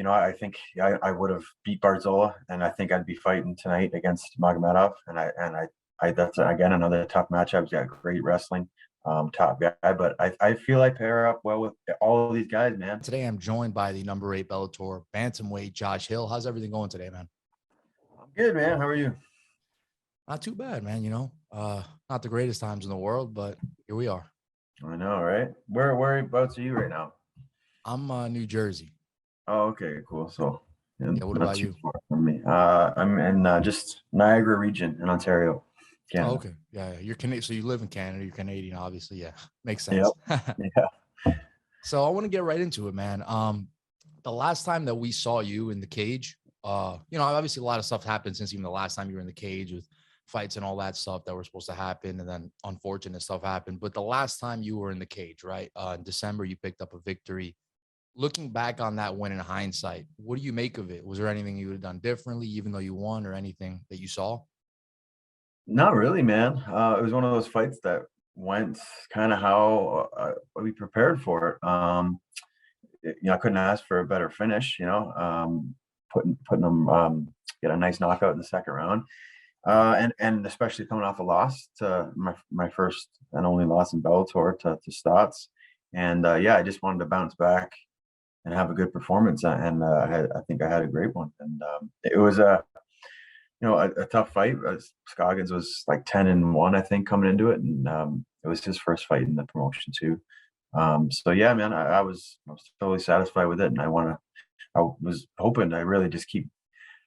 I think I would have beat Barzola, and I think I'd be fighting tonight against Magomedov. And I that's again another tough matchup. He's got great wrestling, top guy. But I feel I pair up well with all of these guys, man. Today, I'm joined by the number 8 Bellator Bantamweight, Josh Hill. How's everything going today, man? I'm good, man. How are you? Not too bad, man. Not the greatest times in the world, but here we are. I know, right? Whereabouts are you right now? I'm New Jersey. Oh, okay, cool. So Yeah, what not about too you? far from me. I'm in just Niagara region in Ontario, Oh, Canada. okay. Yeah, you're Canadian. So you live in Canada. You're Canadian, obviously. Yeah, makes Yep. sense. Yeah. So I want to get right into it, man. The last time that we saw you in the cage, obviously a lot of stuff happened since even the last time you were in the cage with fights and all that stuff that were supposed to happen, and then unfortunate stuff happened. But the last time you were in the cage, right? In December, you picked up a victory. Looking back on that win in hindsight, what do you make of it? Was there anything you would have done differently, even though you won, or anything that you saw? Not really, man. It was one of those fights that went kind of how we prepared for it. I couldn't ask for a better finish. Putting them get a nice knockout in the second round, and especially coming off a loss to my first and only loss in Bellator to Stotts, and I just wanted to bounce back and have a good performance, and I think I had a great one, and it was a tough fight. Scoggins was like 10-1, I think, coming into it, and it was his first fight in the promotion too. So yeah, man, I was totally satisfied with it, and I was hoping to really just keep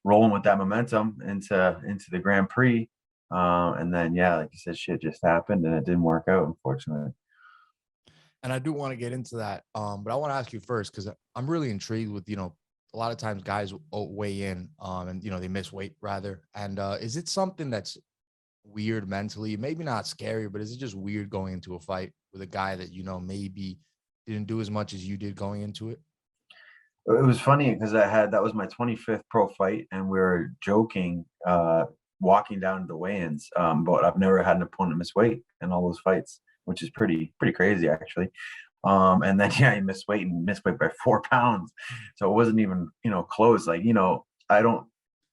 rolling with that momentum into the Grand Prix. And then yeah, like you said, shit just happened, and it didn't work out, unfortunately. And I do want to get into that. But I want to ask you first because I'm really intrigued with, a lot of times guys weigh in and, they miss weight rather. And is it something that's weird mentally? Maybe not scary, but is it just weird going into a fight with a guy that, maybe didn't do as much as you did going into it? It was funny because that was my 25th pro fight, and we were joking, walking down to the weigh-ins. But I've never had an opponent miss weight in all those fights, which is pretty crazy actually. And then yeah, he missed weight by 4 pounds, so it wasn't even close. Like I don't,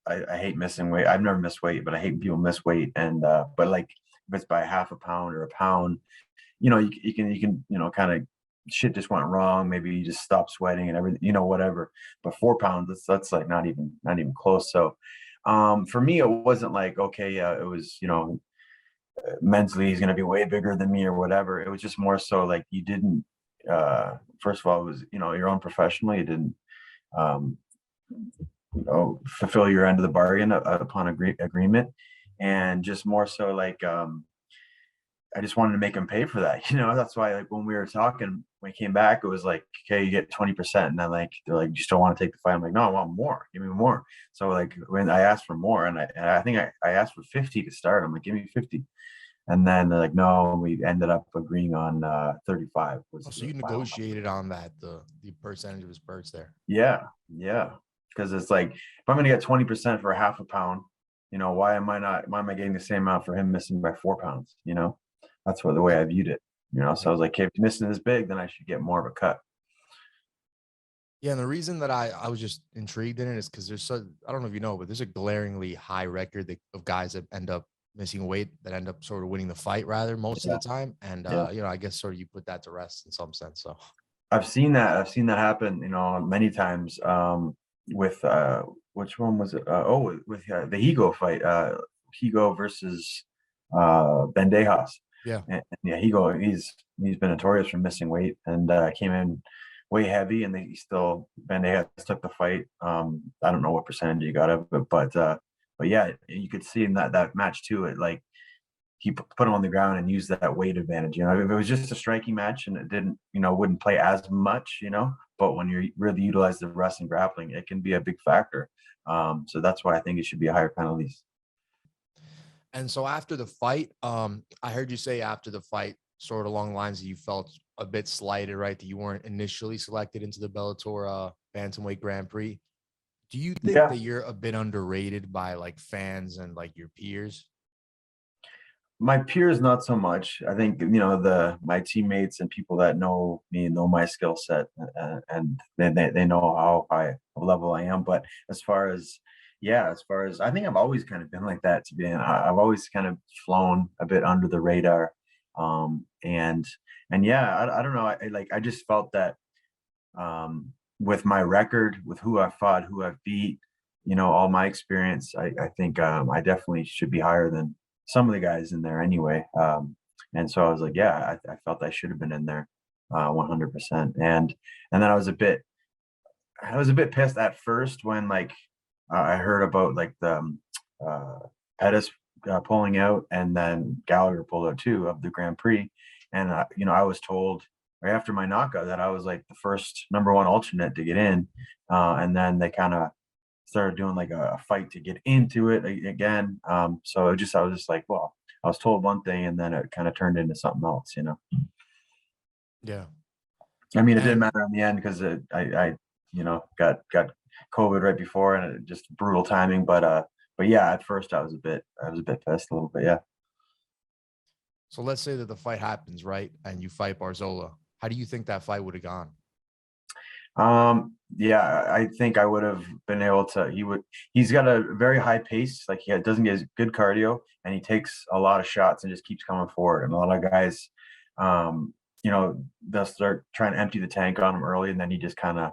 I hate missing weight. I've never missed weight, but I hate when people miss weight. And but like if it's by half a pound or a pound, you can kind of shit just went wrong. Maybe you just stop sweating and everything, whatever. But 4 pounds, that's like not even close. So for me, it wasn't like, okay, yeah, it was, mentally he's going to be way bigger than me or whatever. It was just more so like you didn't, first of all, it was, your own professional. You didn't, um, fulfill your end of the bargain upon agreement. And just more so like, I just wanted to make him pay for that. That's why like when we were talking, when he came back, it was like, okay, you get 20%. And then like they're like, you still want to take the fight? I'm like, no, I want more. Give me more. So like when I asked for more, and I think I asked for 50 to start. I'm like, give me 50. And then they're like, no, and we ended up agreeing on 35 was Oh, so the you final number. negotiated on that, the percentage of his purse there. Yeah, yeah. Because it's like if I'm gonna get 20% for half a pound, why am I getting the same amount for him missing by 4 pounds? That's the way I viewed it. So I was like, okay, if he's missing this big, then I should get more of a cut. Yeah, and the reason that I was just intrigued in it is because I don't know if you know, but there's a glaringly high record of guys that end up missing weight that end up sort of winning the fight rather most of Yeah, the time. And yeah. I guess sort of you put that to rest in some sense. So I've seen that. I've seen that happen, many times. With which one was it? With the Higo fight, Higo versus Bandejas. yeah. And yeah, he's been notorious for missing weight, and came in way heavy, and he still Bandejas took the fight. I don't know what percentage he got of it, but yeah, you could see in that match too. It like he put him on the ground and used that weight advantage. If it was just a striking match and it didn't, wouldn't play as much, but when you really utilize the wrestling grappling, it can be a big factor. So that's why I think it should be higher penalties. And so after the fight, I heard you say after the fight, sort of along the lines that you felt a bit slighted, right? That you weren't initially selected into the Bellator Bantamweight Grand Prix. Do you think Yeah, that you're a bit underrated by like fans and like your peers? My peers, not so much. I think, my teammates and people that know me know my skill set, and they know how high of level I am. But as far as yeah, as far as I think I've always kind of been like that. To be, I've always kind of flown a bit under the radar, and yeah, I don't know. I just felt that, with my record, with who I fought, who I've beat, all my experience, I think, I definitely should be higher than some of the guys in there anyway. And so I was like, yeah, I felt I should have been in there, 100%. And then I was a bit pissed at first when, like, I heard about, like, the Pettis pulling out, and then Gallagher pulled out too of the Grand Prix, and I was told right after my knockout that I was like the first number one alternate to get in, and then they kind of started doing like a fight to get into it again. So I was just like, well, I was told one thing, and then it kind of turned into something else. Yeah. I mean, it didn't And matter in the end because got COVID right before, and it just brutal timing. But yeah, at first I was a bit pissed a little bit. Yeah. so let's say that the fight happens, right? And you fight Barzola. How do you think that fight would have gone? Yeah, I think I would have been able to. He's got a very high pace. Like, he doesn't get good cardio, and he takes a lot of shots and just keeps coming forward. And a lot of guys, they'll start trying to empty the tank on him early, and then he just kind of,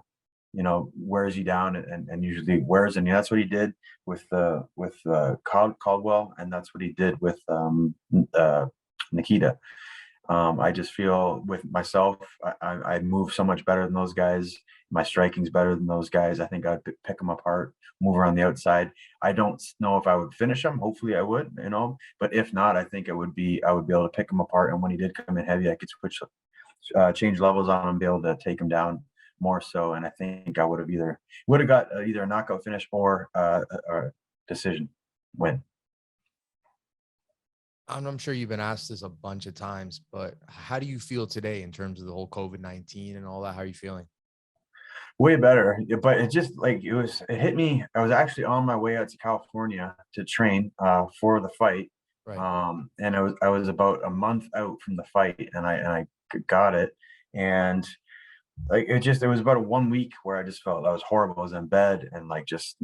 wears you down, and usually wears. And that's what he did with Caldwell, and that's what he did with Nikita. I just feel with myself, I move so much better than those guys. My striking's better than those guys. I think I'd pick them apart, move around the outside. I don't know if I would finish them. Hopefully, I would. But if not, I think I would be able to pick them apart. And when he did come in heavy, I could change levels on him, be able to take him down more so. And I think I would have got either a knockout finish or a decision win. I'm sure you've been asked this a bunch of times, but how do you feel today in terms of the whole COVID-19 and all that? How are you feeling? Way better, yeah, but it hit me. I was actually on my way out to California to train, for the fight, Right. and I was about a month out from the fight, and I got it, and like it was about a 1 week where I just felt I was horrible. I was in bed, and like, just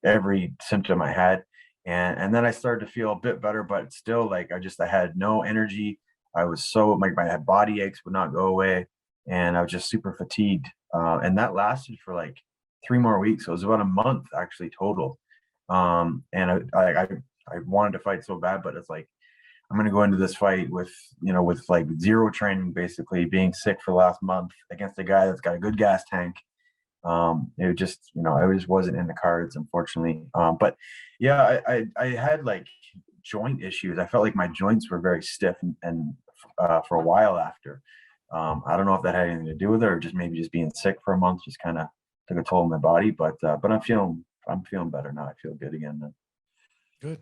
every symptom I had, and then I started to feel a bit better, but still, like, I had no energy. I was so, like, my body aches would not go away, and I was just super fatigued. And that lasted for like 3 more weeks. So it was about a month actually total. And I wanted to fight so bad, but it's like, I'm gonna go into this fight with like zero training, basically being sick for the last month against a guy that's got a good gas tank. It just wasn't in the cards, unfortunately. But yeah, I had like joint issues. I felt like my joints were very stiff, and for a while after. I don't know if that had anything to do with it, or just maybe just being sick for a month just kind of took a toll on my body. But I'm feeling better now. I feel good again. Good.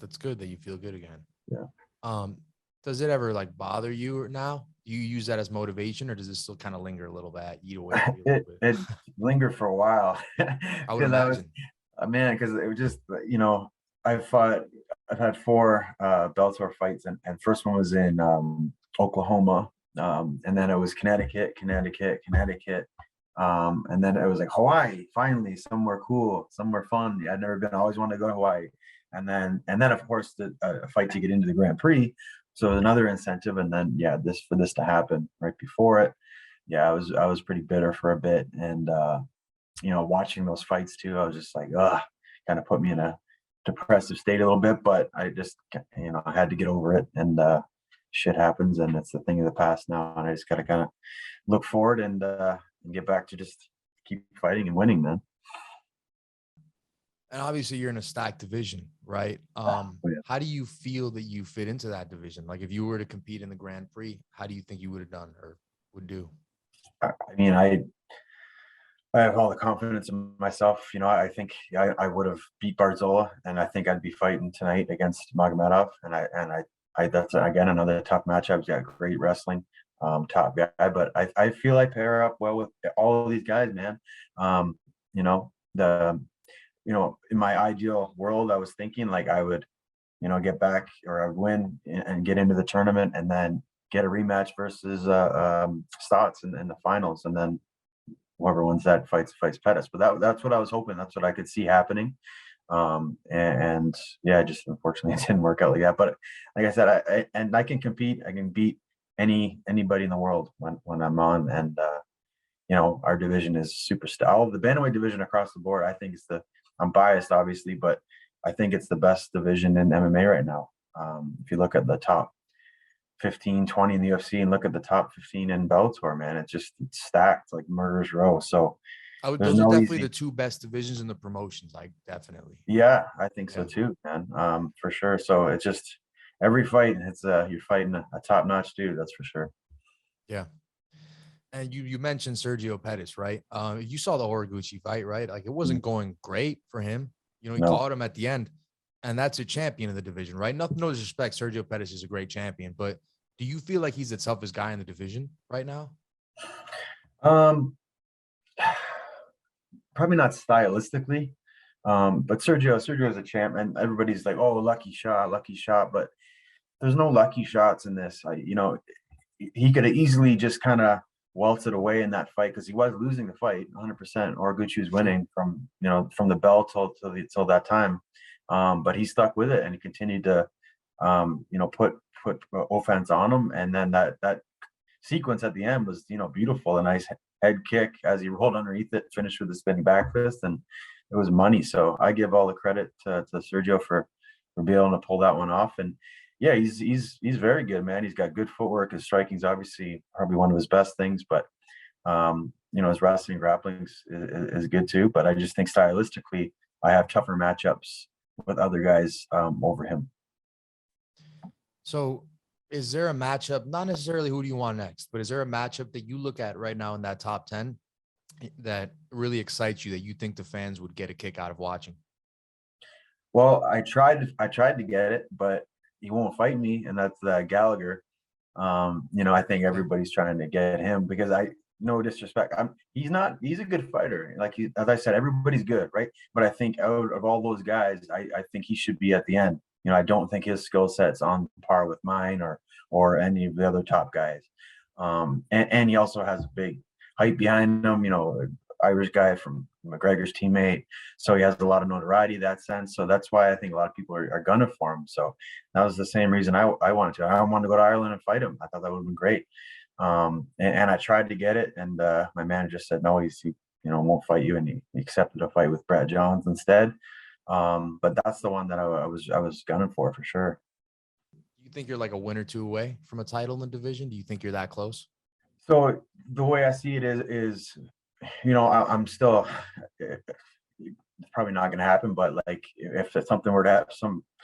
That's good that you feel good again. Yeah. Um, does it ever like bother you now? Do you use that as motivation, or does it still kind of linger a little bit, eat away at you a little It bit? lingered for a while I would because imagine. man, because it was just, I've fought I've had four Bellator fights, and first one was in Oklahoma, and then it was Connecticut, and then it was like Hawaii, finally somewhere cool, somewhere fun. I'd never been. I always wanted to go to Hawaii, and then of course a fight to get into the Grand Prix. So another incentive, and then yeah, this to happen right before it. Yeah, I was pretty bitter for a bit, and watching those fights too, I was just like, ugh, kind of put me in a depressive state a little bit. But I just, I had to get over it, and shit happens, and it's the thing of the past now, and I just got to kind of look forward, and get back to just keep fighting and winning, man. And obviously you're in a stacked division, right? Oh, yeah. How do you feel that you fit into that division? Like if you were to compete in the Grand Prix, how do you think you would have done or would do? I mean, I have all the confidence in myself. I think I would have beat Barzola, and I think I'd be fighting tonight against Magomedov. And I that's again another tough matchup. He's got great wrestling, top guy. But I feel I pair up well with all of these guys, man. Um, you know the in my ideal world, I was thinking like I would get back, or I win and get into the tournament, and then get a rematch versus Stotts in the finals, and then whoever wins that fights Pettis. But that's what I was hoping. That's what I could see happening. And yeah, just unfortunately it didn't work out like that. But like I said, I can compete. I can beat anybody in the world when I'm on. And our division is super all the bantamweight division across the board. I think I'm biased obviously, but I think it's the best division in MMA right now. If you look at the top 15, 20 in the UFC and look at the top 15 in Bellator, man, it's stacked like murder's row. So there's those are no definitely the easy. two best divisions in the promotions. Like definitely. Yeah, I think so Yeah. too, man. For sure. So it's just every fight, it's you're fighting a top-notch dude, that's for sure. Yeah. And you mentioned Sergio Pettis, right? You saw the Horiguchi fight, right? Like it wasn't going great for him. He No. caught him at the end, and that's a champion of the division, right? Nothing, no disrespect. Sergio Pettis is a great champion, but do you feel like he's the toughest guy in the division right now? Um, Probably not stylistically. But Sergio is a champ, and everybody's like, "Oh, lucky shot," but there's no lucky shots in this. He could have easily just kind of welted away in that fight because he was losing the fight 100%. Orguchi was Sure. winning from the bell till that time, but he stuck with it and he continued to put offense on him, and then that sequence at the end was beautiful. A nice head kick as he rolled underneath it, finished with a spinning back fist, and it was money. So I give all the credit to Sergio for being able to pull that one off. And yeah, he's very good, man. He's got good footwork. His striking's obviously probably one of his best things, but his wrestling grappling is good too. But I just think stylistically, I have tougher matchups with other guys over him. So, is there a matchup? Not necessarily who do you want next, but is there a matchup that you look at right now in that top 10 that really excites you that you think the fans would get a kick out of watching? Well, I tried to get it, but he won't fight me, and that's Gallagher. I think Okay. everybody's trying to get him because no disrespect. He's a good fighter. Like as I said, everybody's good, right? But I think out of all those guys, I think he should be at the end. I don't think his skill set's on par with mine or any of the other top guys. And he also has big hype behind him, Irish guy from McGregor's teammate. So he has a lot of notoriety in that sense. So that's why I think a lot of people are gunning for him. So that was the same reason I wanted to. I wanted to go to Ireland and fight him. I thought that would have been great. And I tried to get it, and my manager said no, he won't fight you, and he accepted a fight with Brett Johns instead. But that's the one that I was gunning for sure. Do you think you're like a win or two away from a title in the division? Do you think you're that close? So the way I see it is I'm still. It's probably not going to happen, but like if something were to have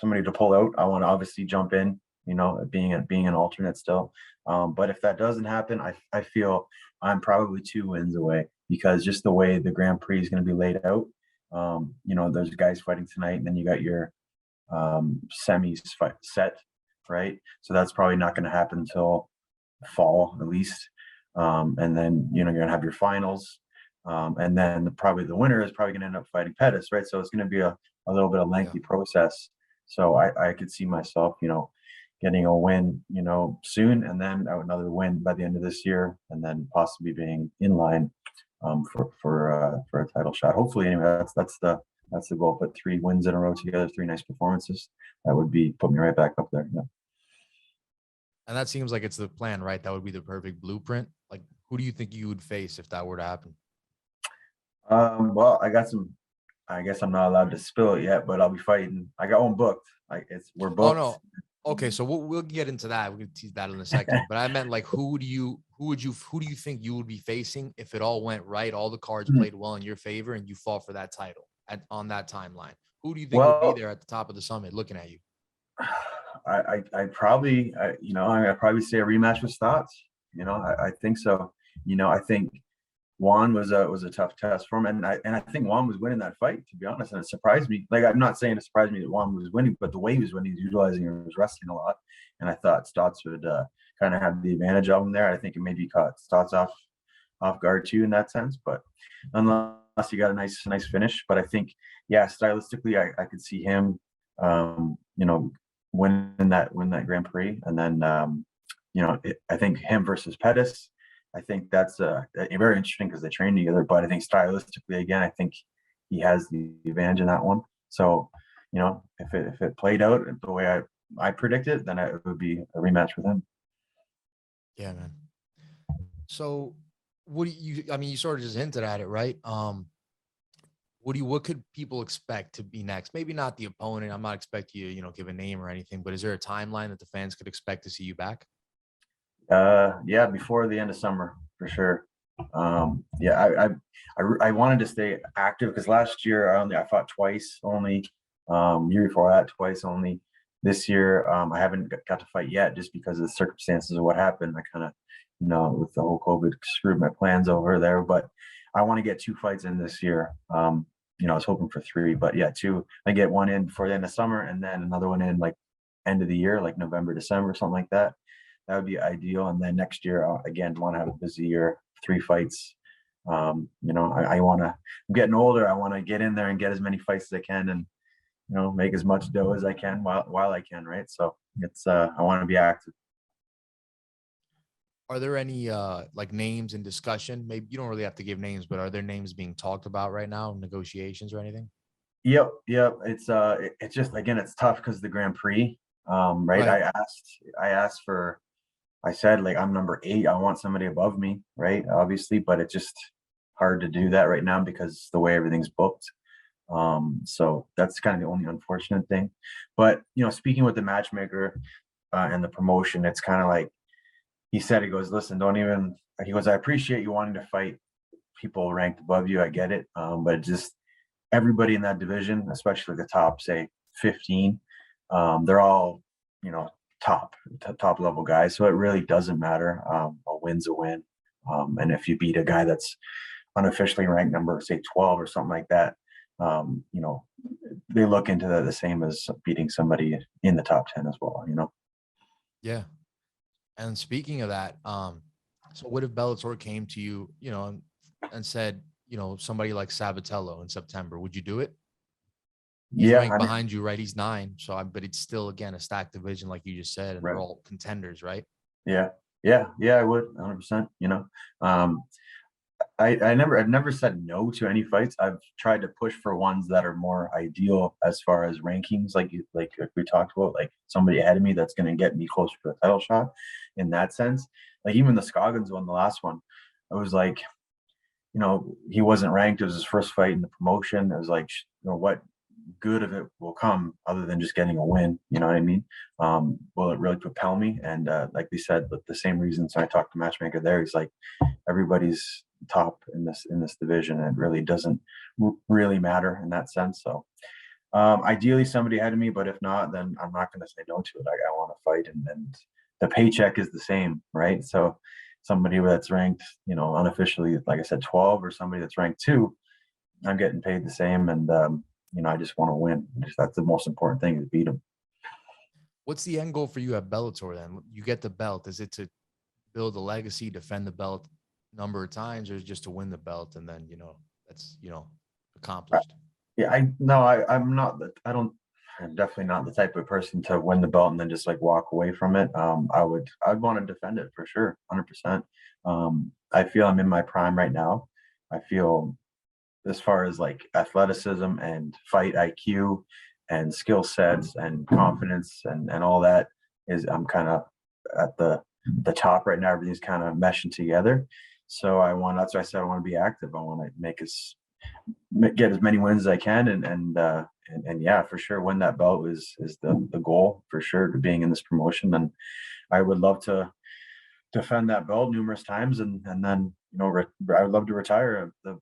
somebody to pull out, I want to obviously jump in. Being an alternate still. But if that doesn't happen, I feel I'm probably 2 wins away because just the way the Grand Prix is going to be laid out. There's guys fighting tonight, and then you got your semis set, right? So that's probably not going to happen until fall at least. And then you're going to have your finals, and then probably the winner is probably going to end up fighting Pettis, right? So it's going to be a little bit of lengthy process. So I could see myself, getting a win, soon, and then another win by the end of this year, and then possibly being in line for a title shot. Hopefully, anyway, that's the goal. Put 3 wins in a row together, 3 nice performances. That would put me right back up there. Yeah. And that seems like it's the plan, right? That would be the perfect blueprint. Like, who do you think you would face if that were to happen? Well, I got some. I guess I'm not allowed to spill it yet, but I'll be fighting. I got one booked. We're Oh booked. no. Okay, so we'll get into that. We can tease that in a second. But I meant like who do you think you would be facing if it all went right, all the cards played well in your favor, and you fought for that title on that timeline? Who do you think would be Well, there at the top of the summit looking at you? I probably I'd probably say a rematch with Stotts. I think so. I think Juan was a tough test for him, and I think Juan was winning that fight, to be honest, and it surprised me. Like I'm not saying it surprised me that Juan was winning, but the way he was winning, he was utilizing his wrestling a lot, and I thought Stotts would kind of have the advantage of him there. I think it maybe caught Stotts off guard too in that sense, but unless he got a nice finish. But I think, yeah, stylistically, I could see him, win that Grand Prix, and then I think him versus Pettis. I think that's very interesting because they train together. But I think stylistically, again, I think he has the advantage in that one. So, if it played out the way I predicted, then it would be a rematch with him. Yeah, man. So what do you, I mean, you sort of just hinted at it, right? What could people expect to be next? Maybe not the opponent. I'm not expecting you, give a name or anything, but is there a timeline that the fans could expect to see you back? Yeah, before the end of summer for sure. Yeah, I wanted to stay active because last year I fought twice only. Year before that twice only. This year I haven't got to fight yet just because of the circumstances of what happened. I kind of, with the whole COVID screwed my plans over there. But I want to get 2 fights in this year. I was hoping for 3, but yeah, 2. I get one in before the end of summer and then another one in like end of the year, like November, December, something like that. That would be ideal. And then next year, again, want to have a busy year, 3 fights. I want to. I'm getting older. I want to get in there and get as many fights as I can, and make as much dough as I can while I can. Right. So it's I want to be active. Are there any like names in discussion? Maybe you don't really have to give names, but are there names being talked about right now, negotiations or anything? Yep. It's just again, it's tough because the Grand Prix. Right. Right. I asked for. I said like I'm number 8. I want somebody above me, right? Obviously, but it's just hard to do that right now because the way everything's booked. So that's kind of the only unfortunate thing. But speaking with the matchmaker and the promotion, it's kind of like he said. He goes, "Listen, don't even." He goes, "I appreciate you wanting to fight people ranked above you. I get it, but just everybody in that division, especially the top, say 15, they're all you know top level guys. So it really doesn't matter. A win's a win, and if you beat a guy that's unofficially ranked number say 12 or something like that, um, you know, they look into that the same as beating somebody in the top 10 as well. Yeah. And speaking of that, so what if Bellator came to you, and said, somebody like Sabatello in September, would you do it? He's Yeah, ranked I mean, behind you, right? He's 9. So but it's still again a stacked division, like you just said, and they're right. all contenders, right? Yeah, I would 100%. Um, I've never said no to any fights. I've tried to push for ones that are more ideal as far as rankings, like we talked about, like somebody ahead of me that's going to get me closer to a title shot. In that sense, like even the Scoggins one, the last one, I was like, he wasn't ranked. It was his first fight in the promotion. I was like, what good of it will come other than just getting a win? You know what I mean? Will it really propel me? And like we said, but the same reasons I talked to matchmaker there, he's like, everybody's top in this division, and it really doesn't really matter in that sense. So ideally somebody ahead of me, but if not, then I'm not going to say no to it. I want to fight, and the paycheck is the same, right? So somebody that's ranked, unofficially, like I said, 12, or somebody that's ranked 2, I'm getting paid the same, and I just want to win. That's the most important thing, is beat them. What's the end goal for you at Bellator then? You get the belt. Is it to build a legacy, defend the belt number of times, or just to win the belt and then, that's, accomplished? Yeah, I no, I'm not. I don't. I'm definitely not the type of person to win the belt and then just like walk away from it. I'd want to defend it for sure, 100%. I feel I'm in my prime right now. I feel, as far as like athleticism and fight IQ and skill sets and confidence and all that, is I'm kind of at the top right now. Everything's kind of meshing together. So that's why I said I want to be active. I want to get as many wins as I can, and yeah, for sure, win that belt is the goal for sure, to being in this promotion. And I would love to defend that belt numerous times, and then I would love to retire the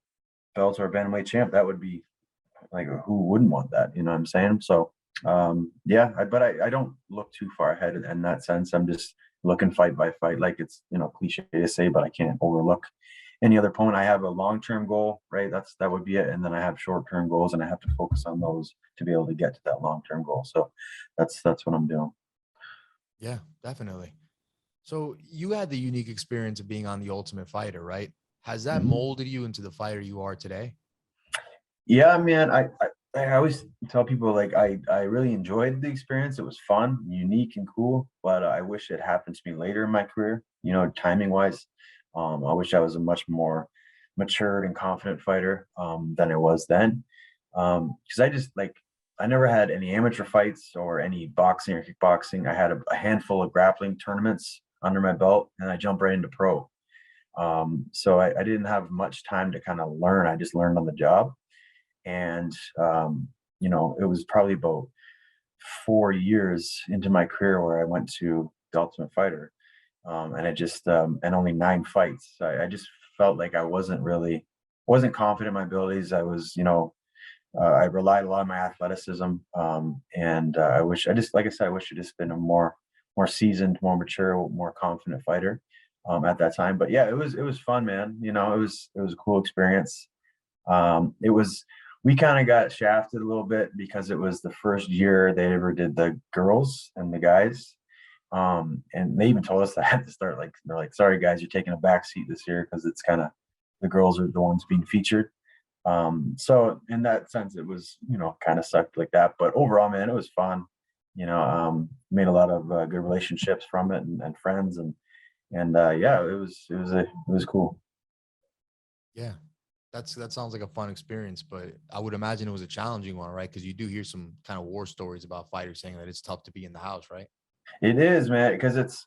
Bellator Bantamweight champ. That would be like, who wouldn't want that? You know what I'm saying? So yeah, but I don't look too far ahead in that sense. I'm just looking fight by fight. Like, it's cliche to say, but I can't overlook any other opponent. I have a long-term goal, right? That would be it. And then I have short-term goals, and I have to focus on those to be able to get to that long-term goal. So that's what I'm doing. Yeah, definitely. So you had the unique experience of being on The Ultimate Fighter, right? Has that Mhm. molded you into the fighter you are today? Yeah, man. I always tell people like I really enjoyed the experience. It was fun, unique, and cool. But I wish it happened to me later in my career. You know, timing wise, I wish I was a much more matured and confident fighter than I was then. Because I just like I never had any amateur fights or any boxing or kickboxing. I had a handful of grappling tournaments under my belt, and I jumped right into pro. So I didn't have much time to kind of learn. I just learned on the job. And you know, it was probably about 4 years into my career where I went to the Ultimate Fighter, and I just and only 9 fights. I just felt like I wasn't confident in my abilities. I was, you know, I relied a lot on my athleticism, and I wish I just like I said, I wish I'd just been a more seasoned, more mature, more confident fighter at that time. But yeah, it was fun, man. You know, it was a cool experience. It was we kind of got shafted a little bit because it was the first year they ever did the girls and the guys. And they even told us that I had to start like they're like, sorry guys, you're taking a back seat this year because it's kind of the girls are the ones being featured. So in that sense, it was, you know, kind of sucked like that. But overall, man, it was fun. You know, made a lot of good relationships from it and friends and yeah, it was cool. Yeah. That sounds like a fun experience, but I would imagine it was a challenging one, right? Because you do hear some kind of war stories about fighters saying that it's tough to be in the house, right? It is, man, because it's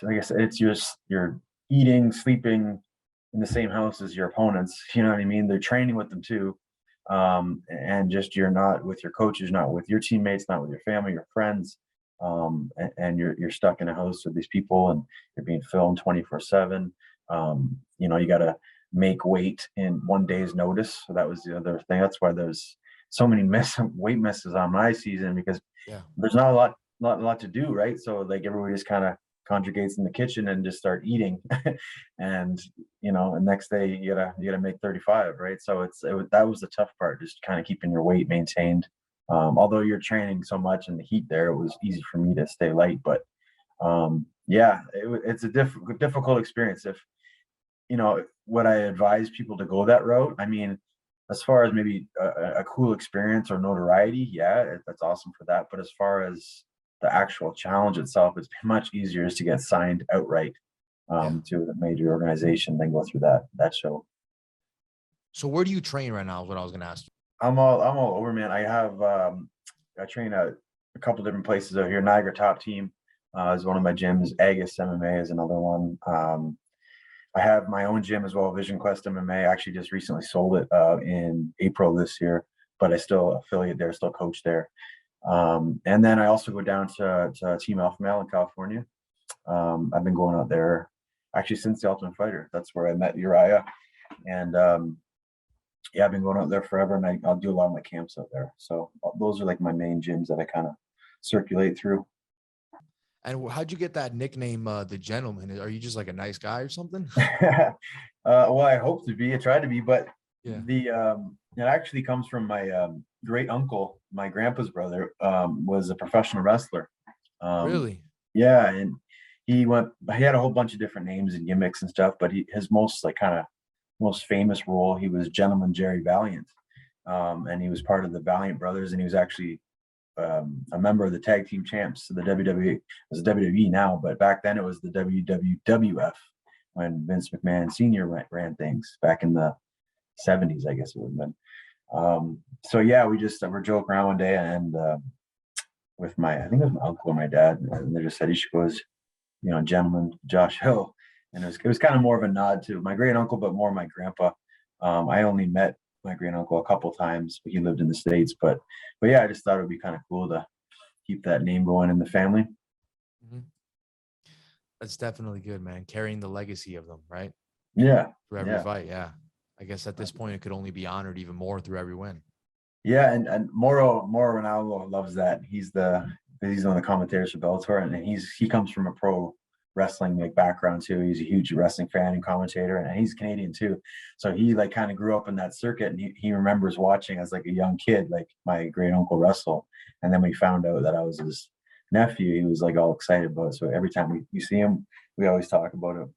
like I said, it's just you're eating, sleeping in the same house as your opponents. You know what I mean? They're training with them too, and just you're not with your coaches, not with your teammates, not with your family, your friends, and you're stuck in a house with these people, and you're being filmed 24/7. You know, you got to make weight in one day's notice. So that was the other thing. That's why there's so many weight misses on my season because Yeah. there's not a lot to do, right? So like everybody just kind of conjugates in the kitchen and just start eating, and you know, and next day you gotta make 35, right? So that was the tough part, just kind of keeping your weight maintained. Although you're training so much in the heat there, it was easy for me to stay light, but yeah, it's a difficult experience. If you know, would I advise people to go that route? I mean, as far as maybe a cool experience or notoriety, yeah, that's awesome for that. But as far as the actual challenge itself, it's much easier just to get signed outright Yeah. to a major organization than go through that show. So where do you train right now is what I was gonna ask you. I'm all over, man. I train at a couple different places out here. Niagara Top Team is one of my gyms. Agus MMA is another one. I have my own gym as well, Vision Quest MMA. I actually just recently sold it in April this year, but I still affiliate there, still coach there. And then I also go down to Team Alpha Male in California. I've been going out there actually since the Ultimate Fighter. That's where I met Uriah, and yeah, I've been going out there forever, and I'll do a lot of my camps out there. So those are like my main gyms that I kind of circulate through. And how'd you get that nickname, the gentleman? Are you just like a nice guy or something? Well, I hope to be. I try to be, but Yeah. the it actually comes from my great uncle, my grandpa's brother, was a professional wrestler. Um, Really? yeah, and he had a whole bunch of different names and gimmicks and stuff, but his most like kind of most famous role, he was Gentleman Jerry Valiant, and he was part of the Valiant Brothers, and he was actually a member of the tag team champs. So the WWE was WWE now, but back then it was the WWF when Vince McMahon Sr. ran things back in the 70s, I guess it would have been. So yeah, we just were joking around one day and with I think it was my uncle or my dad, and they just said he should go as, you know, gentleman Josh Hill. And it was kind of more of a nod to my great uncle, but more my grandpa. I only met my great uncle a couple times, but he lived in the States. But yeah, I just thought it would be kind of cool to keep that name going in the family. Mhm. That's definitely good, man. Carrying the legacy of them, right? Yeah, Through every yeah, fight. Yeah. I guess at this point it could only be honored even more through every win. yeah. And Moro Ronaldo loves that. He's one of the commentators for Bellator, and he comes from a pro wrestling like background too. He's a huge wrestling fan and commentator, and he's Canadian too. So he like kind of grew up in that circuit, and he remembers watching as like a young kid, like my great uncle wrestle. And then we found out that I was his nephew. He was like all excited about it. So every time we see him, we always talk about it.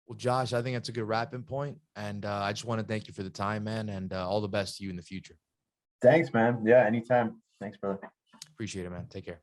Well, Josh, I think that's a good wrapping point, and I just want to thank you for the time, man, and all the best to you in the future. Thanks, man. Yeah, anytime. Thanks, brother. Appreciate it, man. Take care.